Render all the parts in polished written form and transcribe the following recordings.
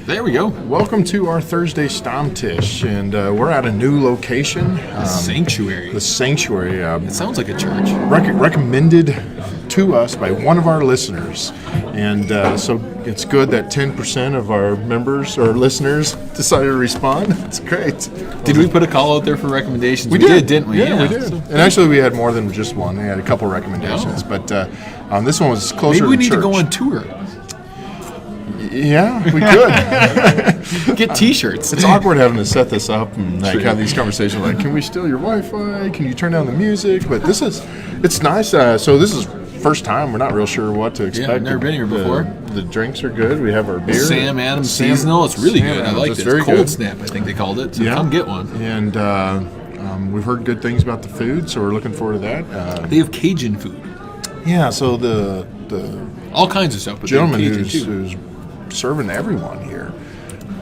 There we go. Welcome to our Thursday Stammtisch, and we're at a new location. Sanctuary. The Sanctuary. It sounds like a church. Recommended to us by one of our listeners. And so it's good that 10% of our members or listeners decided to respond. That's great. Did we put a call out there for recommendations? We did, didn't we? Yeah, we did. And actually, we had more than just one. We had a couple recommendations. Oh. But this one was closer to Maybe we need church. to go on tour. Yeah, we could. Get T-shirts. It's awkward having to set this up and have these conversations like, can we steal your Wi-Fi? Can you turn down the music? But it's nice. So this is first time. We're not real sure what to expect. Yeah, I've never been here before. The drinks are good. We have our beer. Sam Adams seasonal. It's really good. I like it. Very Cold good. Snap, I think they called it. So come get one. And we've heard good things about the food, so we're looking forward to that. They have Cajun food. Yeah, so the all kinds of stuff. But gentleman they have Cajun who's serving everyone here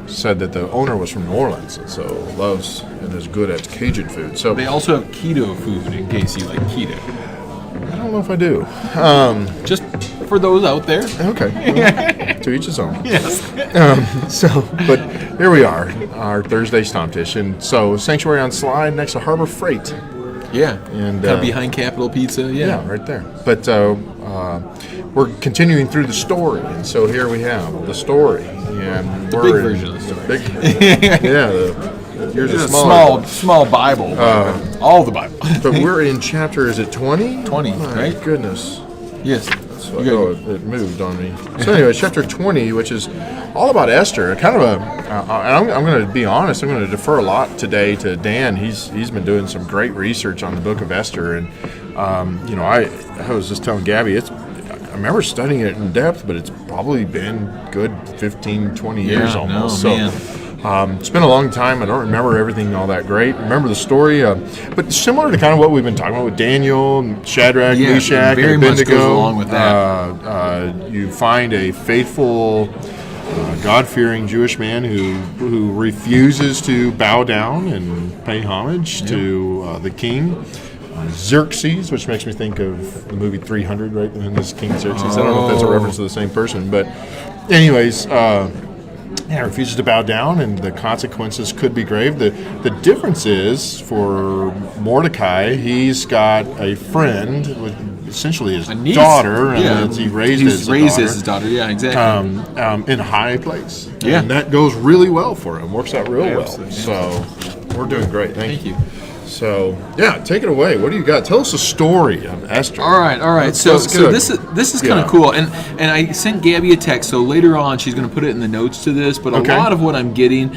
said that the owner was from New Orleans, and so loves and is good at Cajun food. So they also have keto food in case you like keto. I don't know if I do. Just for those out there. Okay. Well, to each his own. Yes. But here we are, our Thursday Stammtisch. And so Sanctuary on Slide next to Harbor Freight. Yeah. And kind of behind Capitol Pizza. Yeah, right there. But we're continuing through the story. And so here we have the story. And the big version of the story. Here's a small Bible. All the Bible. But we're in chapter, is it 20? 20, My right? goodness. Yes. It moved on me. So anyway, chapter 20, which is all about Esther. Kind of I'm going to be honest, I'm going to defer a lot today to Dan. He's been doing some great research on the book of Esther. And, I was just telling Gabby, I remember studying it in depth, but it's probably been good 15, 20 years almost. It's been a long time. I don't remember everything all that great. Remember the story, but similar to kind of what we've been talking about with Daniel, and Shadrach, Meshach, very and much Abednego. goes along with that. You find a faithful, God-fearing Jewish man who refuses to bow down and pay homage to the king. Xerxes, which makes me think of the movie 300, right? And this King Xerxes. I don't know if that's a reference to the same person, but anyways, refuses to bow down, and the consequences could be grave. The difference is for Mordecai, he's got a friend with essentially his daughter, and he raised his daughter. Yeah, exactly. In a high place. Yeah, and that goes really well for him. Works out real well. Absolutely. So we're doing great. Thank you. you. So, take it away. What do you got? Tell us the story of Esther. All right. So this is kind of cool. And I sent Gabby a text, so later on she's going to put it in the notes to this, but a lot of what I'm getting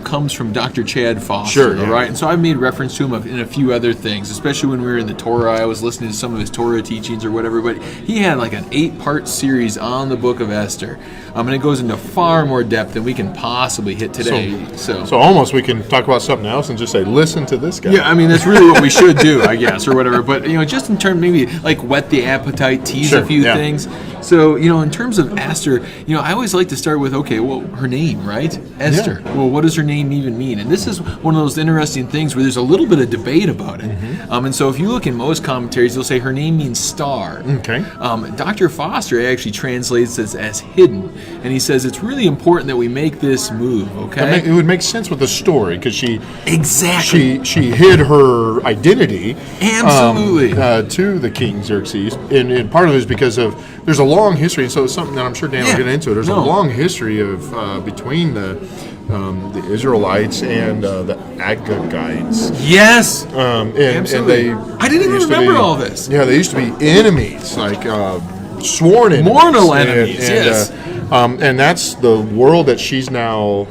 comes from Dr. Chad Foster, all right? And so I've made reference to him in a few other things, especially when we were in the Torah. I was listening to some of his Torah teachings or whatever, but he had like an 8-part series on the book of Esther. And it goes into far more depth than we can possibly hit today. So almost we can talk about something else and just say, listen to this guy. Yeah, I mean, that's really what we should do, I guess, or whatever. But, just in terms, maybe like whet the appetite, tease a few things. So, in terms of Esther, I always like to start with, her name, right? Esther. Yeah. Well, what does her name even mean? And this is one of those interesting things where there's a little bit of debate about it. Mm-hmm. And so if you look in most commentaries, they'll say her name means star. Okay. Dr. Foster actually translates this as hidden. And he says it's really important that we make this move, okay? It would make sense with the story, because she hid her identity absolutely to the King Xerxes. And part of it is because there's a long history, and so it's something that I'm sure Dan will get into. There's a long history of between the Israelites and the Agagites. Yes, absolutely. And I didn't even remember all this. Yeah, they used to be enemies, like sworn enemies. Mortal enemies, yes. And that's the world that she's now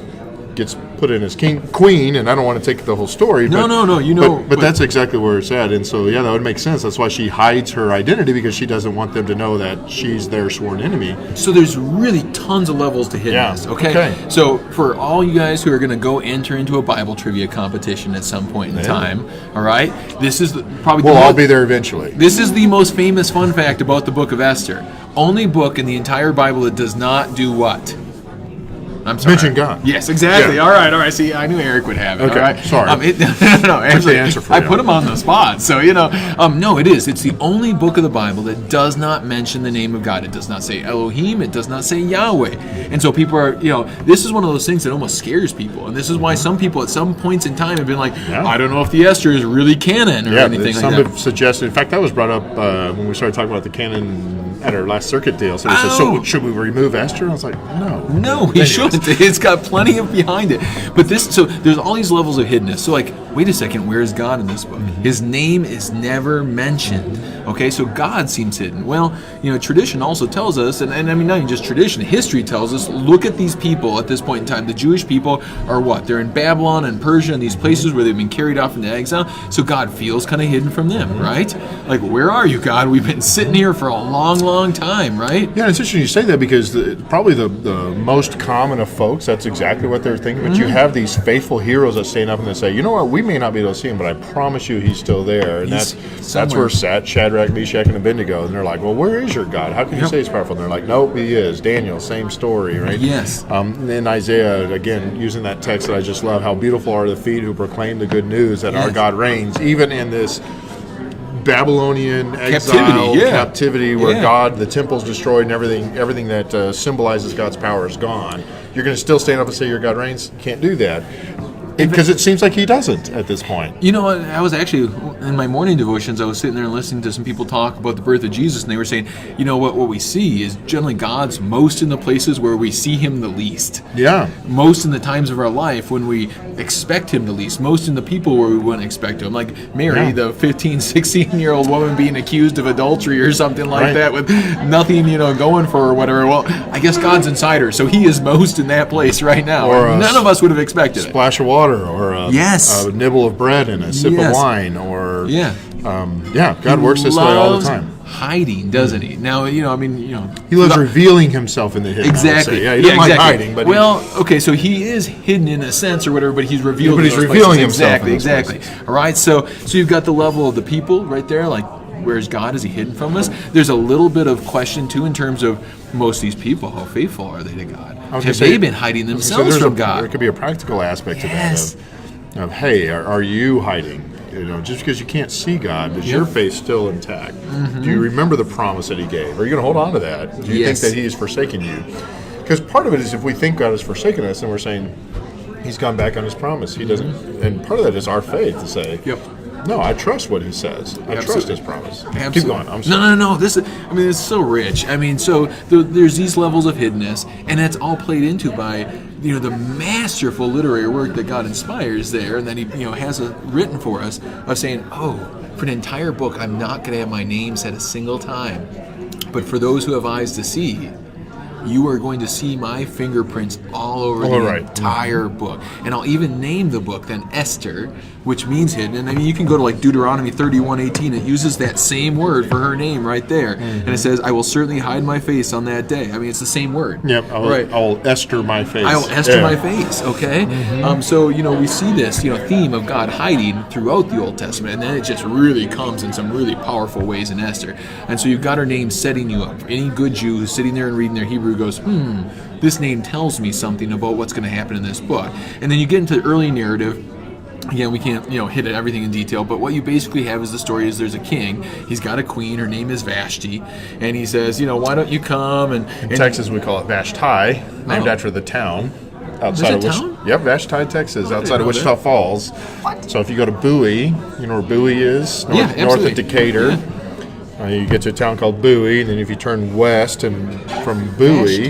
gets put in as queen, and I don't want to take the whole story. But that's exactly where it's at, and so that would make sense. That's why she hides her identity, because she doesn't want them to know that she's their sworn enemy. So there's really tons of levels to hit this. Okay. So for all you guys who are going to go enter into a Bible trivia competition at some point in time, all right, this is probably we'll all be there eventually. This is the most famous fun fact about the book of Esther. Only book in the entire Bible that does not do what? I'm sorry. Mention God. Yes, exactly. Yeah. All right. See, I knew Eric would have it. Okay, all right. Sorry. No. Actually, answer for I you. put him on the spot. So, no, it is. It's the only book of the Bible that does not mention the name of God. It does not say Elohim. It does not say Yahweh. And so people are, this is one of those things that almost scares people. And this is why some people at some points in time have been like, I don't know if the Esther is really canon or anything like that. Some have suggested, in fact, that was brought up when we started talking about the canon at our last circuit deal. So they said, so should we remove Esther? And I was like, no. No, he shouldn't. It's got plenty of behind it. But there's all these levels of hiddenness. So wait a second, where is God in this book? His name is never mentioned. Okay, so God seems hidden. Well, tradition also tells us, and I mean, not even just tradition, history tells us, look at these people at this point in time. The Jewish people are what? They're in Babylon and Persia and these places where they've been carried off into exile. So God feels kind of hidden from them, right? Like, where are you, God? We've been sitting here for a long, long time, right? Yeah, it's interesting you say that because probably the most common of folks, that's exactly what they're thinking. But you have these faithful heroes that stand up and they say, you know what, we may not be able to see him, but I promise you he's still there. And that's where Shadrach, Meshach, and Abednego. And they're like, well, where is your God? How can you say he's powerful? And they're like, nope, he is. Daniel, same story, right? Yes. In Isaiah, again, using that text that I just love, how beautiful are the feet who proclaim the good news that our God reigns, even in this Babylonian exile captivity where God, the temple's destroyed and everything that symbolizes God's power is gone. You're going to still stand up and say your God reigns? You can't do that. Because it seems like he doesn't at this point. I was actually, in my morning devotions, I was sitting there and listening to some people talk about the birth of Jesus, and they were saying, what we see is generally God's most in the places where we see him the least. Yeah. Most in the times of our life when we expect him the least. Most in the people where we wouldn't expect him. Like Mary, the 15, 16-year-old woman being accused of adultery or something like that with nothing, going for her or whatever. Well, I guess God's inside her, so he is most in that place right now. Or none of us would have expected it. Splash of water. Or a nibble of bread and a sip of wine, or God works this way all the time. Hiding, doesn't he? Now, he loves revealing himself in the hidden. Exactly. He doesn't like hiding, but so he is hidden in a sense or whatever, but he's revealed. But he's revealing himself. Exactly. All right. So you've got the level of the people right there, like. Where's God? Is he hidden from us? There's a little bit of question, too, in terms of most of these people. How faithful are they to God? Have they been hiding themselves from God? There could be a practical aspect to that of hey, are you hiding? Just because you can't see God, is your faith still intact? Mm-hmm. Do you remember the promise that he gave? Are you going to hold on to that? Do you think that he has forsaken you? Because part of it is if we think God has forsaken us, then we're saying he's gone back on his promise. He doesn't. And part of that is our faith to say, no, I trust what he says. I trust his promise. Absolutely. Keep going. I'm sorry. No. It's so rich. There's these levels of hiddenness, and that's all played into by the masterful literary work that God inspires there, and that he has written for us of saying, for an entire book, I'm not going to have my name said a single time, but for those who have eyes to see. You are going to see my fingerprints all over the entire book. And I'll even name the book then Esther, which means hidden. And you can go to Deuteronomy 31:18. It uses that same word for her name right there. Mm-hmm. And it says, I will certainly hide my face on that day. It's the same word. Yep. I'll Esther my face. I will Esther my face, okay? Mm-hmm. We see this theme of God hiding throughout the Old Testament. And then it just really comes in some really powerful ways in Esther. And so you've got her name setting you up. Any good Jew who's sitting there and reading their Hebrew goes, this name tells me something about what's going to happen in this book. And then you get into the early narrative. Again, we can't, hit everything in detail, but what you basically have is the story is there's a king, he's got a queen, her name is Vashti, and he says, why don't you come? And in Texas, we call it Vashti, named after the town. Outside of town? Yep, Vashti, Texas, outside of Wichita Falls. What? So if you go to Bowie, you know where Bowie is? North of Decatur. Yeah. You get to a town called Bowie, and then if you turn west and from Bowie,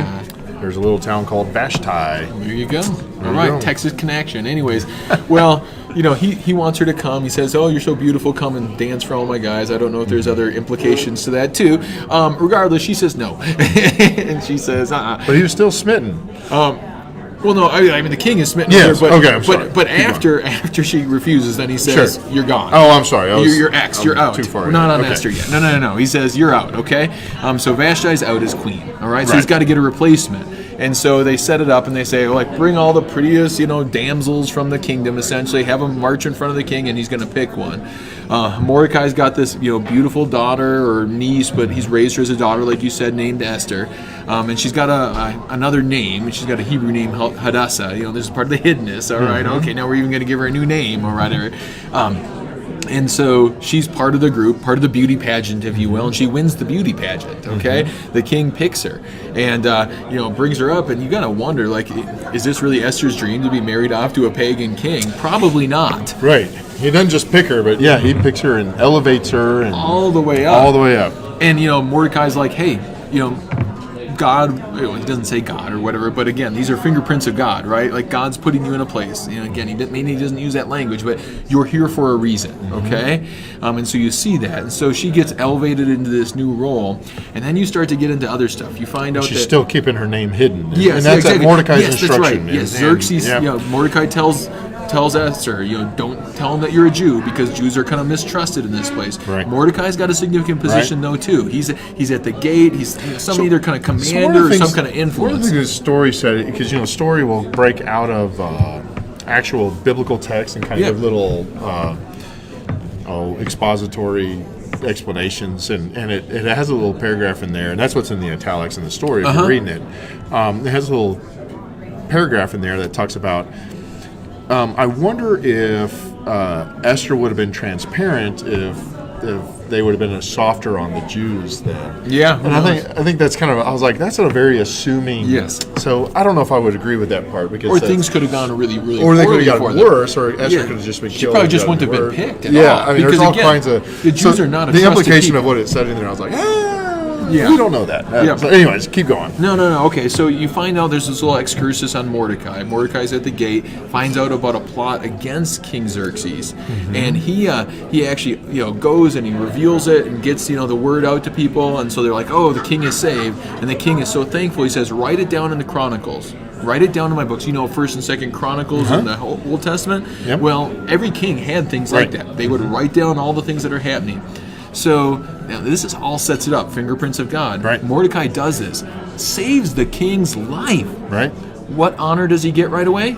there's a little town called Vashti. There you go. All right, Texas connection. Anyways, well, he wants her to come. He says, you're so beautiful. Come and dance for all my guys. I don't know if there's other implications to that, too. Regardless, she says no. And she says, But he was still smitten. Well, no, the king is smitten with her, I'm sorry. But after she refuses, then he says, you're gone. Oh, I'm sorry. You're X, you're out. Too far. We're not on Esther yet. No. He says, you're out, okay? So Vashti's out as queen, all right? So he's got to get a replacement. And so they set it up and they say, bring all the prettiest, damsels from the kingdom, essentially, have them march in front of the king, and he's going to pick one. Mordecai's got this, beautiful daughter or niece, but he's raised her as a daughter, like you said, named Esther. and she's got another name, and she's got a Hebrew name, Hadassah. This is part of the hiddenness. All right, okay, now we're even going to give her a new name. All right, and so she's part of the group, part of the beauty pageant, if you will, and she wins the beauty pageant, okay? The king picks her and, brings her up, and you got to wonder, like, is this really Esther's dream to be married off to a pagan king? Probably not. Right. He doesn't just pick her, but, he picks her and elevates her. And all the way up. All the way up. And, Mordecai's like, hey, God, it doesn't say God or whatever, but again, these are fingerprints of God, right? Like God's putting you in a place. Again, he doesn't use that language, but you're here for a reason, okay? And so you see that. And so she gets elevated into this new role, and then you start to get into other stuff. You find out she's still keeping her name hidden. Yes, and that's exactly. at Mordecai's That's instruction. right. Yes, Xerxes, Mordecai tells Esther, don't tell him that you're a Jew, because Jews are kind of mistrusted in this place. Right. Mordecai's got a significant position though too. He's at the gate. He's either kind of commander or some kind of influence. One of the things the story said, because story will break out of actual biblical text and kind of little expository explanations, and it has a little paragraph in there, and that's what's in the italics in the story if you're reading it. It has a little paragraph in there that talks about I wonder if Esther would have been transparent if they would have been softer on the Jews then. Yeah. And I think that's kind of, I was like, that's a very assuming. Yes. So I don't know if I would agree with that part, because or things could have gone really, really or they poorly could have gotten worse, or Esther could have just been killed. She probably just wouldn't have been picked at all. I mean, there's all kinds of. The Jews are not a the trusted implication people. of what it said in there, I was like, we don't know that. So anyways, keep going. No. Okay, so you find out there's this little excursus on Mordecai. Mordecai's at the gate, finds out about a plot against King Xerxes, and he actually goes and he reveals it and gets the word out to people, and so they're like, oh, the king is saved, and the king is so thankful. He says, write it down in the Chronicles. Write it down in my books. 1st and 2nd Chronicles in the Old Testament. Yep. Well, every king had things like that. They would write down all the things that are happening. So now this is all sets it up. Fingerprints of God. Right. Mordecai does this, saves the king's life. Right. What honor does he get right away?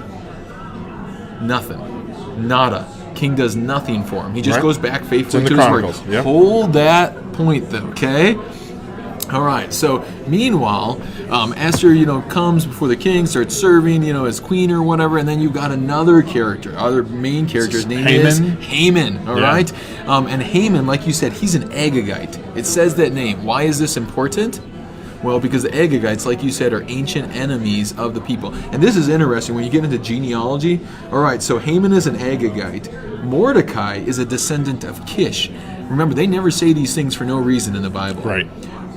Nothing. Nada. King does nothing for him. He just goes back faithfully to his word. Yep. Hold that point, though. Okay. All right. So meanwhile, Esther, comes before the king, starts serving, as queen or whatever, and then you've got another main character. His name is Haman. All right. And Haman, like you said, he's an Agagite. It says that name. Why is this important? Well, because the Agagites, like you said, are ancient enemies of the people. And this is interesting when you get into genealogy. All right, so Haman is an Agagite. Mordecai is a descendant of Kish. Remember, they never say these things for no reason in the Bible. Right.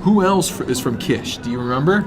Who else is from Kish? Do you remember?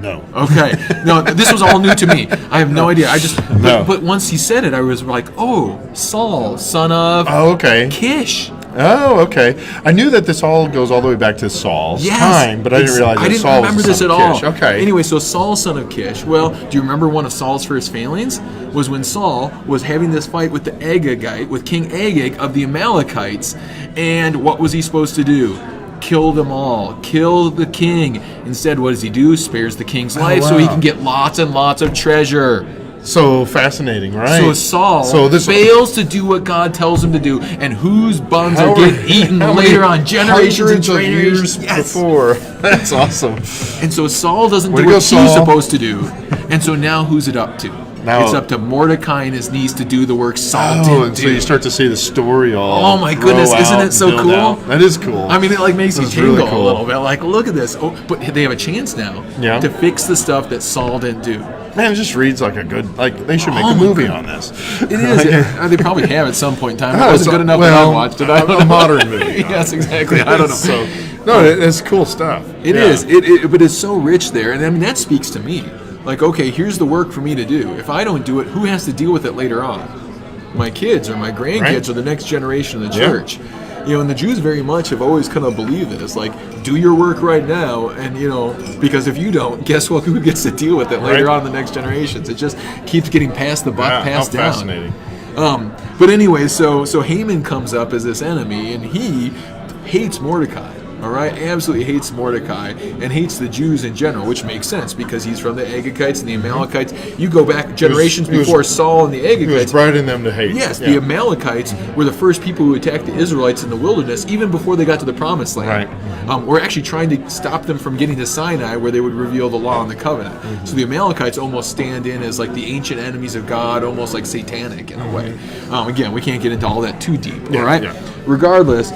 No. Okay. No, this was all new to me. I have no idea. But once he said it, I was like, oh, Saul, son of Kish. Oh, okay. I knew that this all goes all the way back to Saul's time, but I didn't realize that Saul was the son of Kish. Okay. Anyway, so Saul, son of Kish. Well, do you remember one of Saul's first failings? Was when Saul was having this fight with the Agagite, with King Agag of the Amalekites, and what was he supposed to do? Kill them all. Kill the king. Instead, what does he do? Spares the king's life so he can get lots and lots of treasure. So fascinating, right? So Saul fails to do what God tells him to do, and whose buns are getting eaten later on, generations and generations before. That's awesome. And so Saul doesn't do what he's supposed to do. And so now who's it up to? Now, it's up to Mordecai and his niece to do the work Saul didn't do. So you start to see the story all. Oh my goodness, isn't it so cool? Out. That is cool. I mean, it makes you tingle a little bit. Like, look at this. Oh, but they have a chance now to fix the stuff that Saul didn't do. Man, it just reads like a good. They should make a movie on this. It is. They probably have at some point in time. It wasn't good enough when I watched it. A modern movie. Yes, exactly. I don't know. It's cool stuff. It is. But it's so rich there, and I mean that speaks to me. Like, okay, here's the work for me to do. If I don't do it, who has to deal with it later on? My kids or my grandkids or the next generation of the church. And the Jews very much have always kind of believed this. Like, do your work right now, and, because if you don't, guess what? Who gets to deal with it later on in the next generations? It just keeps getting passed the buck, passed down. Fascinating. But anyway, so Haman comes up as this enemy, and he hates Mordecai. All right, absolutely hates Mordecai and hates the Jews in general, which makes sense because he's from the Agagites and the Amalekites. You go back generations before Saul and the Agagites. He was bred in them to hate. Yes, the Amalekites were the first people who attacked the Israelites in the wilderness, even before they got to the Promised Land. Right. were actually trying to stop them from getting to Sinai, where they would reveal the law and the covenant. Mm-hmm. So the Amalekites almost stand in as like the ancient enemies of God, almost like satanic in a way. Again, we can't get into all that too deep. All right. Yeah. Regardless,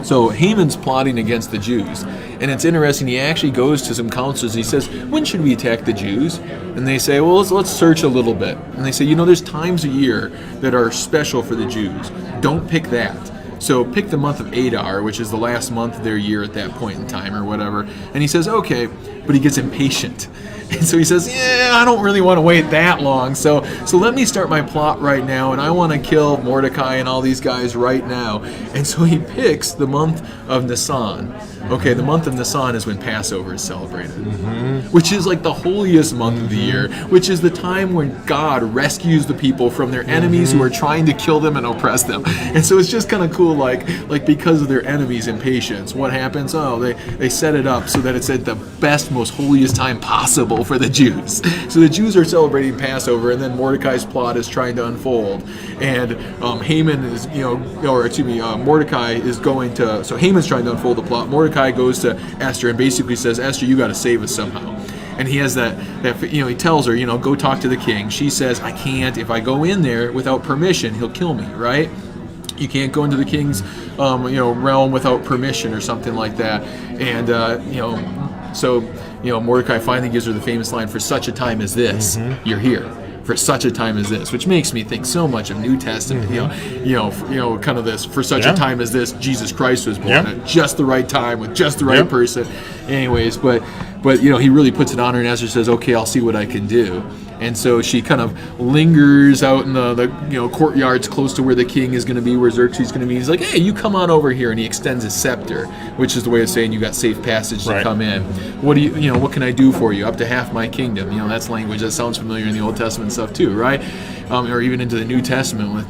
so Haman's plotting against the Jews. And it's interesting, he actually goes to some counselors. He says, when should we attack the Jews? And they say, well, let's search a little bit. And they say, there's times a year that are special for the Jews. Don't pick that. So pick the month of Adar, which is the last month of their year at that point in time or whatever. And he says, okay, but he gets impatient. And so he says, I don't really want to wait that long. So let me start my plot right now, and I want to kill Mordecai and all these guys right now. And so he picks the month of Nisan. Okay, the month of Nisan is when Passover is celebrated, which is like the holiest month of the year, which is the time when God rescues the people from their enemies who are trying to kill them and oppress them. And so it's just kind of cool, like because of their enemies' impatience, what happens? Oh, they set it up so that it's at the best, most holiest time possible for the Jews. So the Jews are celebrating Passover, and then Mordecai's plot is trying to unfold. And Haman is, Mordecai is going to, so Haman's trying to unfold the plot. Mordecai goes to Esther and basically says, Esther, you got to save us somehow. And he has that he tells her, go talk to the king. She says, I can't. If I go in there without permission, he'll kill me, right? You can't go into the king's, realm without permission or something like that. And, so Mordecai finally gives her the famous line, for such a time as this, you're here. For such a time as this, which makes me think so much of New Testament, kind of this, for such a time as this, Jesus Christ was born at just the right time with just the right person. Anyways, but he really puts it on her, and Esther says, okay, I'll see what I can do. And so she kind of lingers out in the courtyards close to where the king is going to be, where Xerxes is going to be. He's like, hey, you come on over here, and he extends his scepter, which is the way of saying you got safe passage to come in. What do what can I do for you? Up to half my kingdom. That's language that sounds familiar in the Old Testament stuff too, right? Or even into the New Testament with,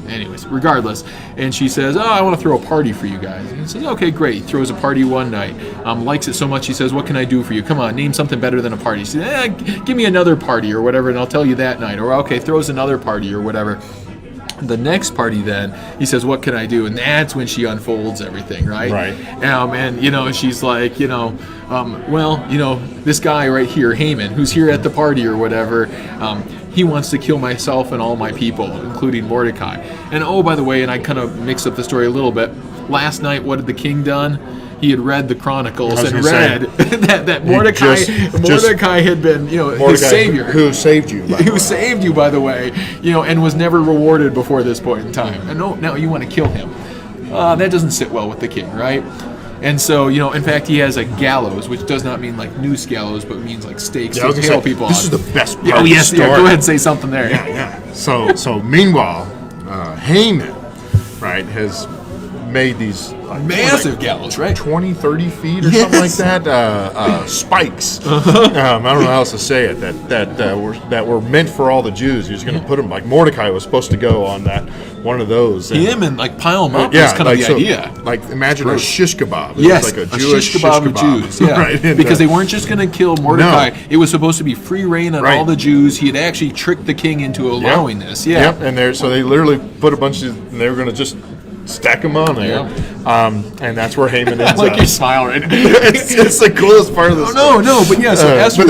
anyways, regardless. And she says, I want to throw a party for you guys. And he says, okay, great. He throws a party one night. Likes it so much, he says, what can I do for you? Come on, name something better than a party. She says, give me another party or whatever, and I'll tell you that night. Or, okay, throws another party or whatever. The next party then, he says, what can I do? And that's when she unfolds everything, right? Right. And, she's like, this guy right here, Haman, who's here at the party or whatever, he wants to kill myself and all my people, including Mordecai. And oh, by the way, and I kind of mix up the story a little bit, last night, what had the king done? He had read the Chronicles and read that Mordecai had been, his savior. Who saved you, saved you, by the way, and was never rewarded before this point in time. And now you want to kill him. That doesn't sit well with the king, right? And so, in fact, he has a gallows, which does not mean like noose gallows, but means like stakes to tail people this on. This is the best part of the story. Go ahead and say something there. Yeah. So meanwhile, Haman, right, has made these massive gallows, right? 20, 30 feet or something like that. Spikes. I don't know how else to say it. That were meant for all the Jews. He was going to put them like Mordecai was supposed to go on that one of those. And like pile them up. Was kind of the idea. Like imagine a shish kebab. Yes, like a Jewish shish kebab of Jews. Yeah, right? And, because they weren't just going to kill Mordecai. No. It was supposed to be free reign on all the Jews. He had actually tricked the king into allowing this. Yeah. Yep. And so they literally put a bunch of. And they were going to just stack them on there, and that's where Haman ends like you smile right now. it's the coolest part of the story. No, but yeah, so Esther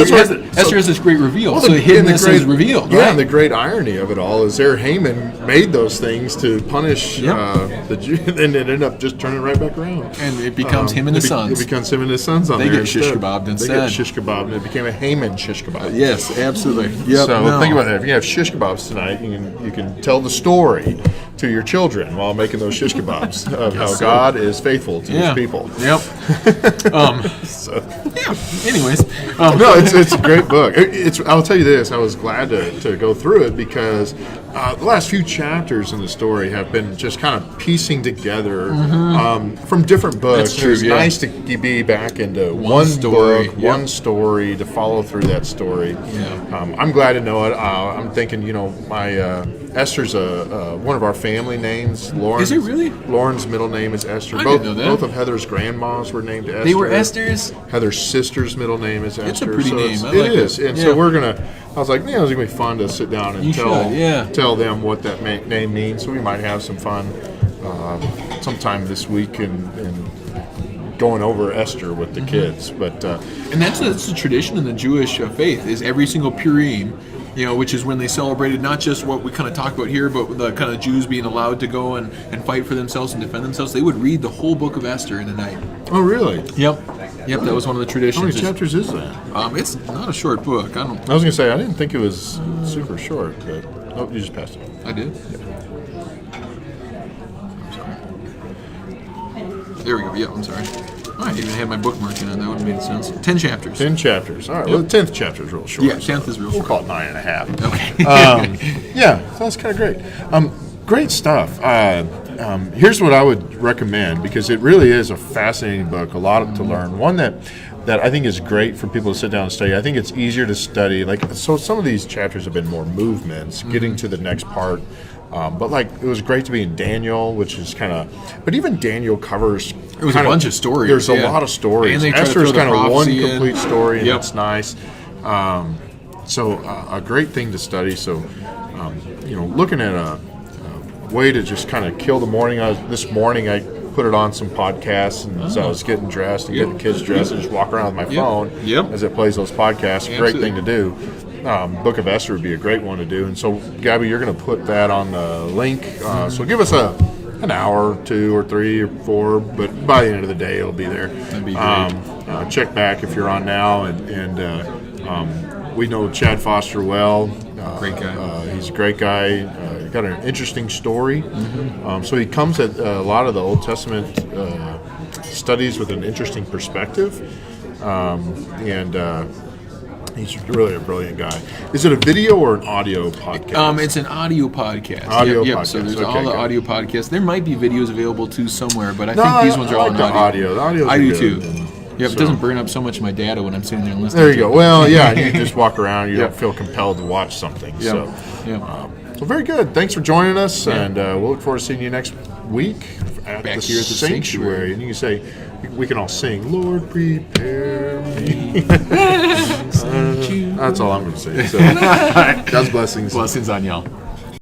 has this great reveal. So the hiddenness is revealed, right? And the great irony of it all is Haman made those things to punish the Jews, and it ended up just turning right back around. And it becomes him and his sons. It becomes him and his sons on there. They get shish kebabbed instead. They get shish kebabbed, and it became a Haman shish kebab. Yes, absolutely. Yep, so think about that. If you have shish kebabs tonight, you can tell the story to your children while making those shish kebabs of how God is faithful to His people. Yep. Anyways, no, it's a great book. I'll tell you this: I was glad to go through it because the last few chapters in the story have been just kind of piecing together from different books. It's nice to be back into one story, book, one story to follow through that story. Yeah. I'm glad to know it. I'm thinking, my Esther's one of our family names. Lauren. Is it really? Lauren's middle name is Esther. I didn't know that. Both of Heather's grandmas were named Esther. They were Esther's? Heather's sister's middle name is Esther. It's a pretty name. It is. And so we're going to, I was like, it's going to be fun to sit down and tell them what that name means. So we might have some fun sometime this week and going over Esther with the kids. But and that's a tradition in the Jewish faith, is every single Purim, which is when they celebrated not just what we kind of talk about here, but the kind of Jews being allowed to go and fight for themselves and defend themselves. They would read the whole book of Esther in a night. Oh, really? Yep, that was one of the traditions. How many chapters is that? It's not a short book. I was going to say, I didn't think it was super short, but you just passed it. I did? Yeah. I'm sorry. There we go. Yeah, I'm sorry. I even had my bookmark in it. That would have made sense. 10 chapters. 10 chapters. All right. Well, the 10th chapter is real short. Yeah, 10th is real short. We'll call it 9.5. Okay. Yeah, so that's kind of great. Great stuff. Here's what I would recommend, because it really is a fascinating book, a lot to learn. One that I think is great for people to sit down and study. I think it's easier to study. So some of these chapters have been more movements, getting to the next part. But it was great to be in Daniel, which is kind of. But even Daniel covers. It was a bunch of stories. There's a lot of stories. Esther is kind of one complete story, and that's nice. So a great thing to study. So, looking at a way to just kind of kill the morning. This morning I put it on some podcasts, and as I was getting dressed and getting the kids dressed, and just walk around with my phone as it plays those podcasts. Great thing to do. Book of Esther would be a great one to do. And so, Gabby, you're going to put that on the link. So give us an hour, 2 or 3 or 4, but by the end of the day, it'll be there. That'd be great. Check back if you're on now. And we know Chad Foster well. Great guy. He's a great guy. Got an interesting story. So he comes at a lot of the Old Testament studies with an interesting perspective. He's really a brilliant guy. Is it a video or an audio podcast? It's an audio podcast. Audio podcast. podcast. So there's all the audio podcasts. There might be videos available too somewhere, but I think these ones are all in audio. The audio. I do too. It doesn't burn up so much of my data when I'm sitting there and listening. There you go. Well, yeah, you just walk around. You don't feel compelled to watch something. So very good. Thanks for joining us, and we'll look forward to seeing you next week back here at the sanctuary. And you can say, we can all sing, Lord, prepare me. That's all I'm going to say. So, God's blessings. Blessings on y'all.